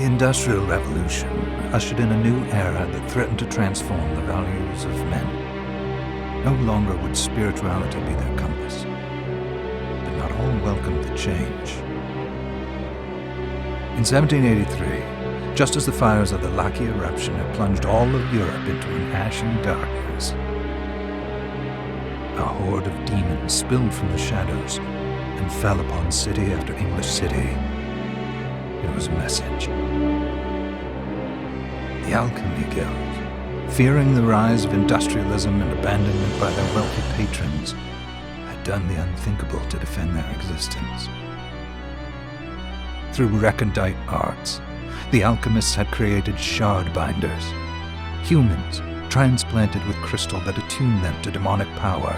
The Industrial Revolution ushered in a new era that threatened to transform the values of men. No longer would spirituality be their compass, but not all welcomed the change. In 1783, just as the fires of the Laki eruption had plunged all of Europe into an ashen darkness, a horde of demons spilled from the shadows and fell upon city after English city. It was a message. The Alchemy Guild, fearing the rise of industrialism and abandonment by their wealthy patrons, had done the unthinkable to defend their existence. Through recondite arts, the alchemists had created shard binders, humans transplanted with crystal that attuned them to demonic power.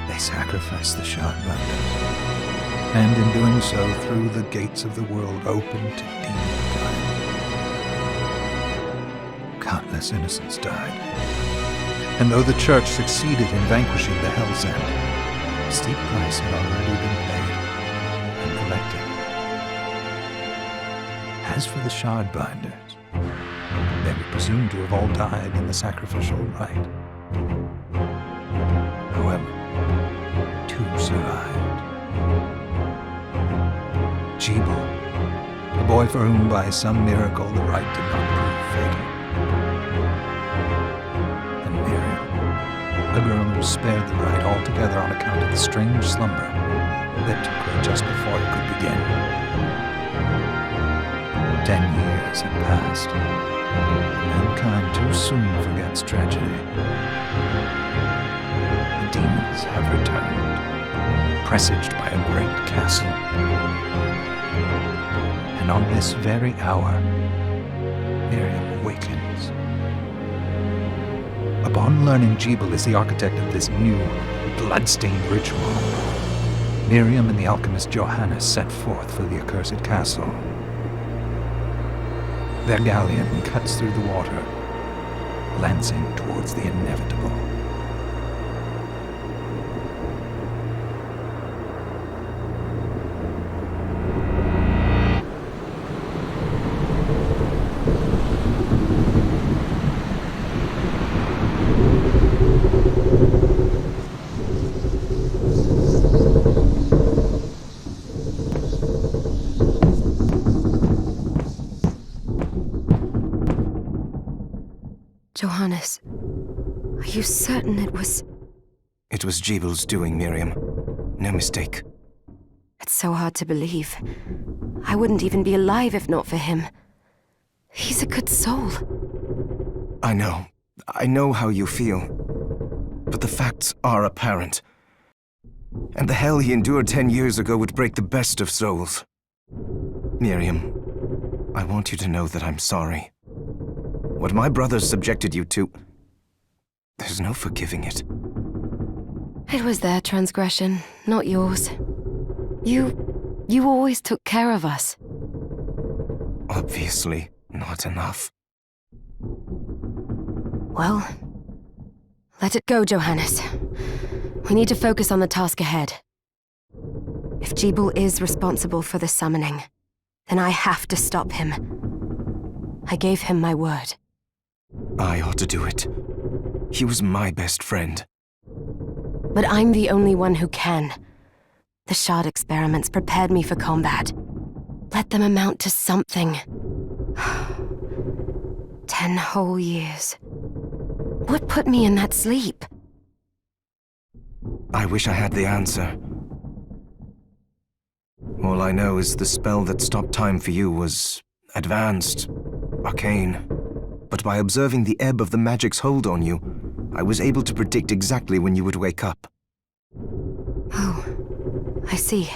They sacrificed the shard binders, and in doing so threw the gates of the world open to demonkind. Countless innocents died, and though the Church succeeded in vanquishing the Hell's End, a steep price had already been paid and collected. As for the shard binders, they were presumed to have all died in the sacrificial rite. However, two survived. Jebel, a boy for whom by some miracle the rite did not prove fatal. And Miriam, a girl who was spared the rite altogether on account of the strange slumber that took her just before it could begin. 10 years had passed. Mankind too soon forgets tragedy. The demons have returned, presaged by a great castle. And on this very hour, Miriam awakens. Upon learning Jebel is the architect of this new, bloodstained ritual, Miriam and the alchemist Johannes set forth for the accursed castle. Their galleon cuts through the water, lancing towards the inevitable. Johannes, are you certain it was... It was Jebel's doing, Miriam. No mistake. It's so hard to believe. I wouldn't even be alive if not for him. He's a good soul. I know. I know how you feel. But the facts are apparent. And the hell he endured 10 years ago would break the best of souls. Miriam, I want you to know that I'm sorry. What my brothers subjected you to, there's no forgiving it. It was their transgression, not yours. You always took care of us. Obviously, not enough. Well, let it go, Johannes. We need to focus on the task ahead. If Jebel is responsible for the summoning, then I have to stop him. I gave him my word. I ought to do it. He was my best friend. But I'm the only one who can. The shard experiments prepared me for combat. Let them amount to something. 10 whole years. What put me in that sleep? I wish I had the answer. All I know is the spell that stopped time for you was advanced, arcane. But by observing the ebb of the magic's hold on you, I was able to predict exactly when you would wake up. Oh, I see.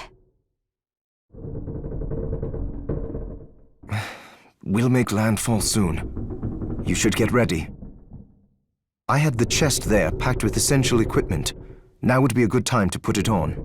We'll make landfall soon. You should get ready. I had the chest there packed with essential equipment. Now would be a good time to put it on.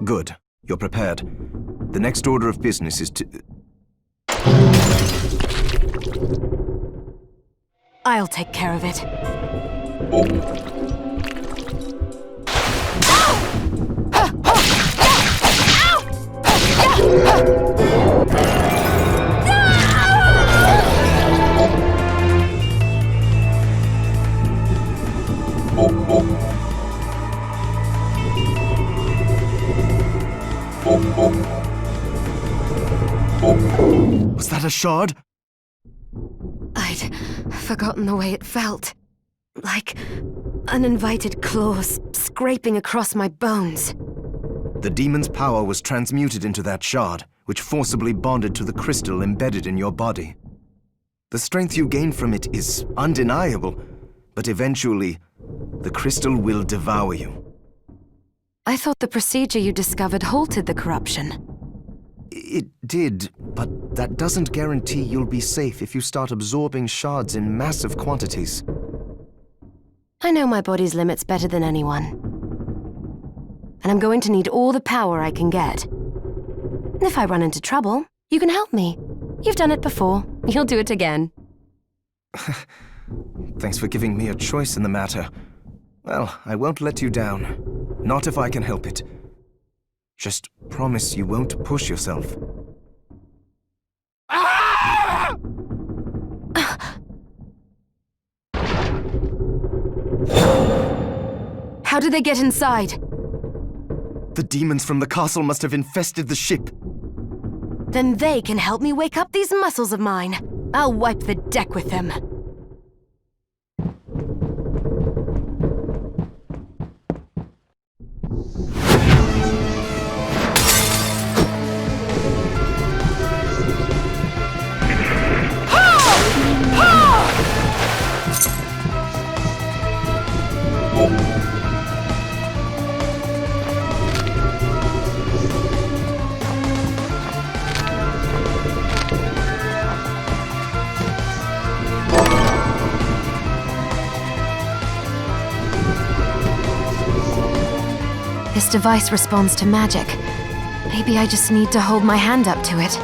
Good. You're prepared. The next order of business is to... I'll take care of it. Was that a shard? I'd forgotten the way it felt. Like uninvited claws scraping across my bones. The demon's power was transmuted into that shard, which forcibly bonded to the crystal embedded in your body. The strength you gain from it is undeniable, but eventually, the crystal will devour you. I thought the procedure you discovered halted the corruption. It did, but that doesn't guarantee you'll be safe if you start absorbing shards in massive quantities. I know my body's limits better than anyone. And I'm going to need all the power I can get. If I run into trouble, you can help me. You've done it before. You'll do it again. Thanks for giving me a choice in the matter. Well, I won't let you down. Not if I can help it. Just promise you won't push yourself. How did they get inside? The demons from the castle must have infested the ship. Then they can help me wake up these muscles of mine. I'll wipe the deck with them. This device responds to magic. Maybe I just need to hold my hand up to it.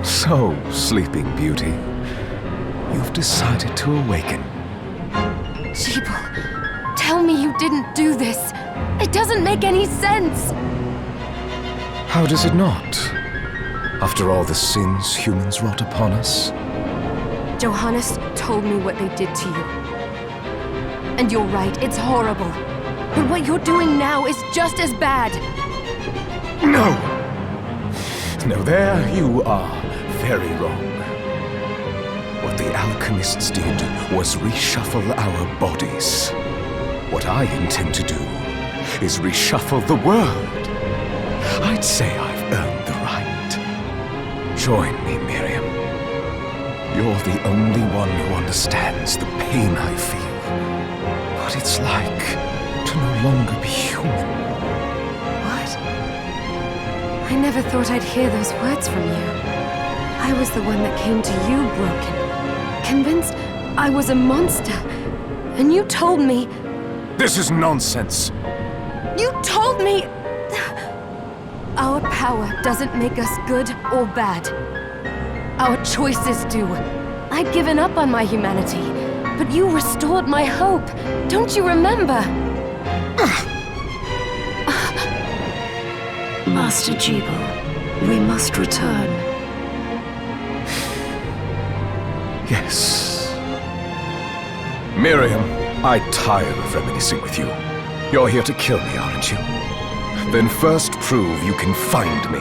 So, Sleeping Beauty, you've decided to awaken. Jeeble, tell me you didn't do this. It doesn't make any sense. How does it not? After all the sins humans wrought upon us? Johannes told me what they did to you. And you're right, it's horrible. But what you're doing now is just as bad. No! No, there you are. Very wrong. What the alchemists did was reshuffle our bodies. What I intend to do is reshuffle the world. I'd say I've earned the right. Join me, Miriam. You're the only one who understands the pain I feel. What it's like to no longer be human. What? I never thought I'd hear those words from you. I was the one that came to you broken, convinced I was a monster. And you told me... This is nonsense. You told me... Our power doesn't make us good or bad. Our choices do. I'd given up on my humanity, but you restored my hope. Don't you remember? Master Jeeble, we must return. Yes. Miriam, I tire of reminiscing with you. You're here to kill me, aren't you? Then first prove you can find me.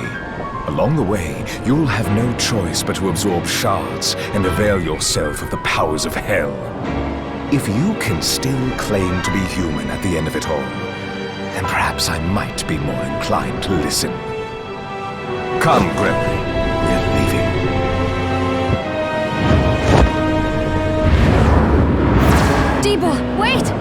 Along the way, you'll have no choice but to absorb shards and avail yourself of the powers of hell. If you can still claim to be human at the end of it all, then perhaps I might be more inclined to listen. Come, Gregory. We're leaving. Jeeble, wait!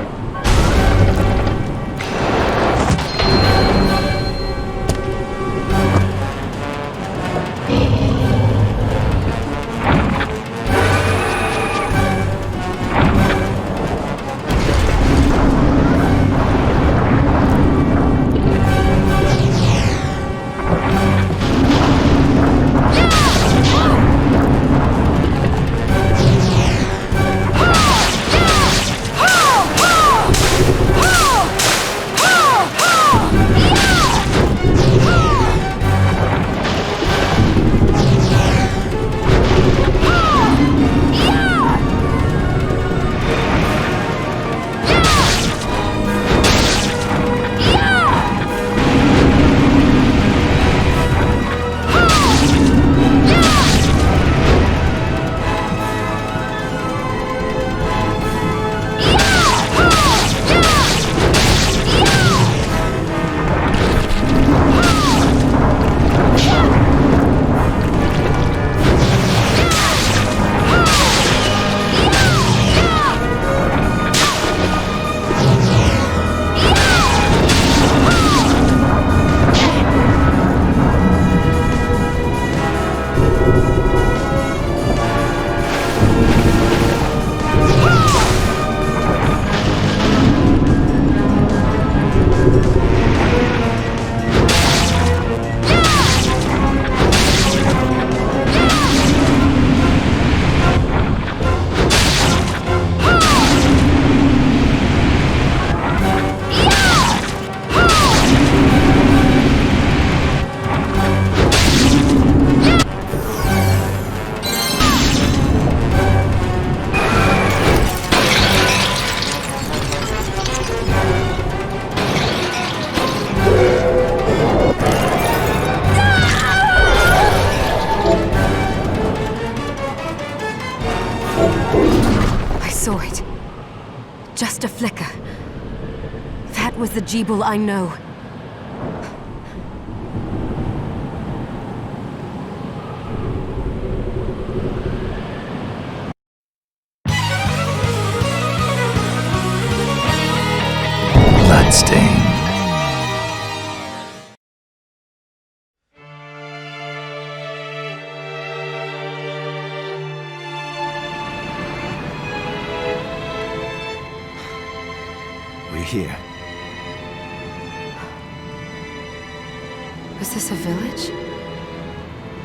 was the Jeeble I know. Bloodstained. We're here. Was this a village?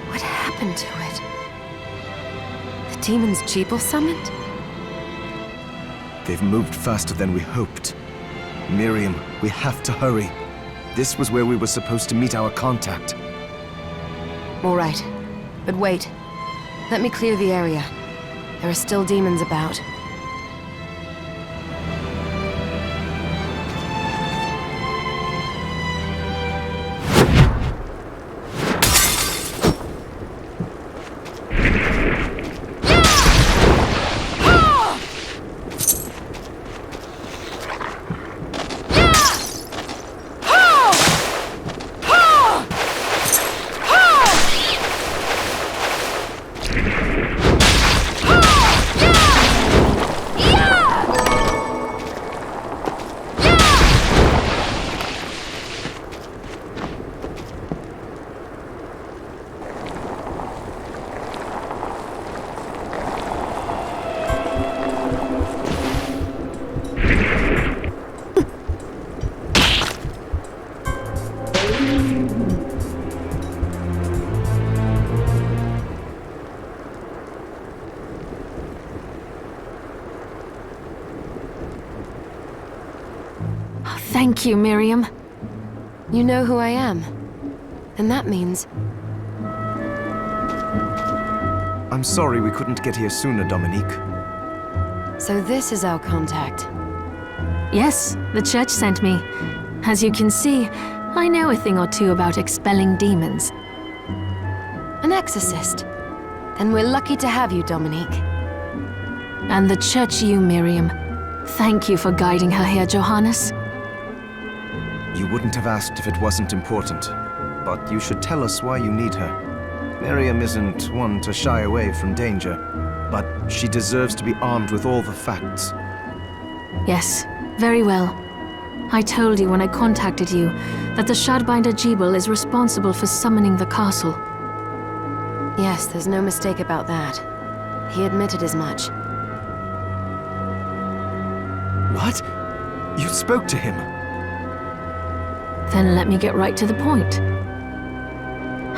What happened to it? The demons Jeeble summoned? They've moved faster than we hoped. Miriam, we have to hurry. This was where we were supposed to meet our contact. All right. But wait. Let me clear the area. There are still demons about. Thank you, Miriam. You know who I am. And that means... I'm sorry we couldn't get here sooner, Dominique. So this is our contact. Yes, the church sent me. As you can see, I know a thing or two about expelling demons. An exorcist. Then we're lucky to have you, Dominique. And the church you, Miriam. Thank you for guiding her here, Johannes. You wouldn't have asked if it wasn't important, but you should tell us why you need her. Miriam isn't one to shy away from danger, but she deserves to be armed with all the facts. Yes, very well. I told you when I contacted you that the Shardbinder Jeeble is responsible for summoning the castle. Yes, there's no mistake about that. He admitted as much. What? You spoke to him? Then let me get right to the point.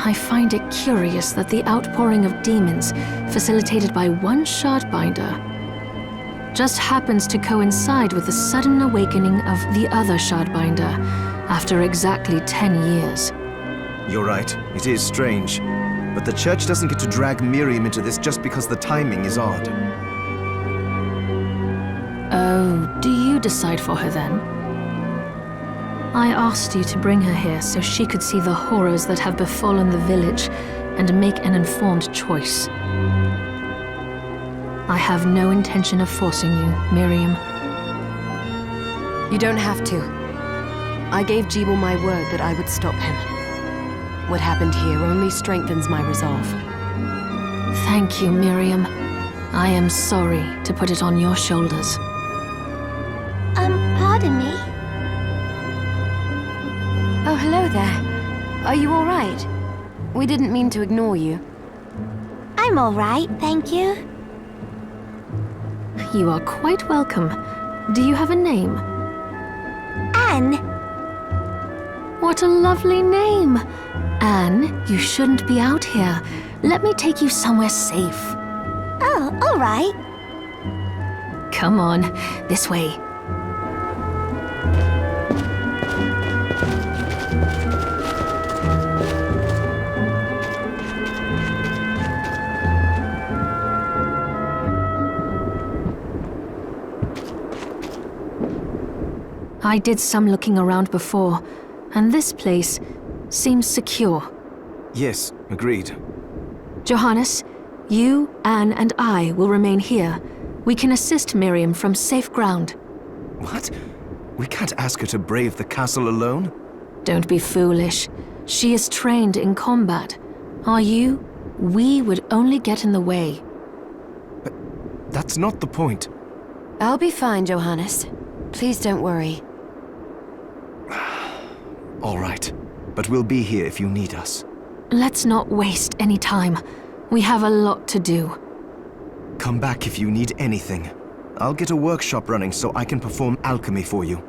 I find it curious that the outpouring of demons, facilitated by one Shardbinder, just happens to coincide with the sudden awakening of the other Shardbinder after exactly 10 years. You're right, it is strange. But the church doesn't get to drag Miriam into this just because the timing is odd. Oh, do you decide for her then? I asked you to bring her here so she could see the horrors that have befallen the village and make an informed choice. I have no intention of forcing you, Miriam. You don't have to. I gave Jeeble my word that I would stop him. What happened here only strengthens my resolve. Thank you, Miriam. I am sorry to put it on your shoulders. Pardon me? Oh, hello there. Are you all right? We didn't mean to ignore you. I'm all right, thank you. You are quite welcome. Do you have a name? Anne. What a lovely name! Anne, you shouldn't be out here. Let me take you somewhere safe. Oh, all right. Come on, this way. I did some looking around before, and this place seems secure. Yes, agreed. Johannes, you, Anne, and I will remain here. We can assist Miriam from safe ground. What? We can't ask her to brave the castle alone. Don't be foolish. She is trained in combat. Are you? We would only get in the way. That's not the point. I'll be fine, Johannes. Please don't worry. All right, but we'll be here if you need us. Let's not waste any time. We have a lot to do. Come back if you need anything. I'll get a workshop running so I can perform alchemy for you.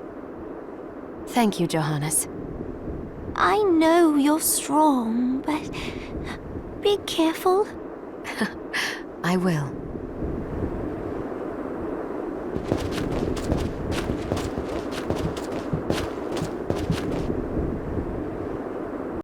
Thank you, Johannes. I know you're strong, but be careful. I will.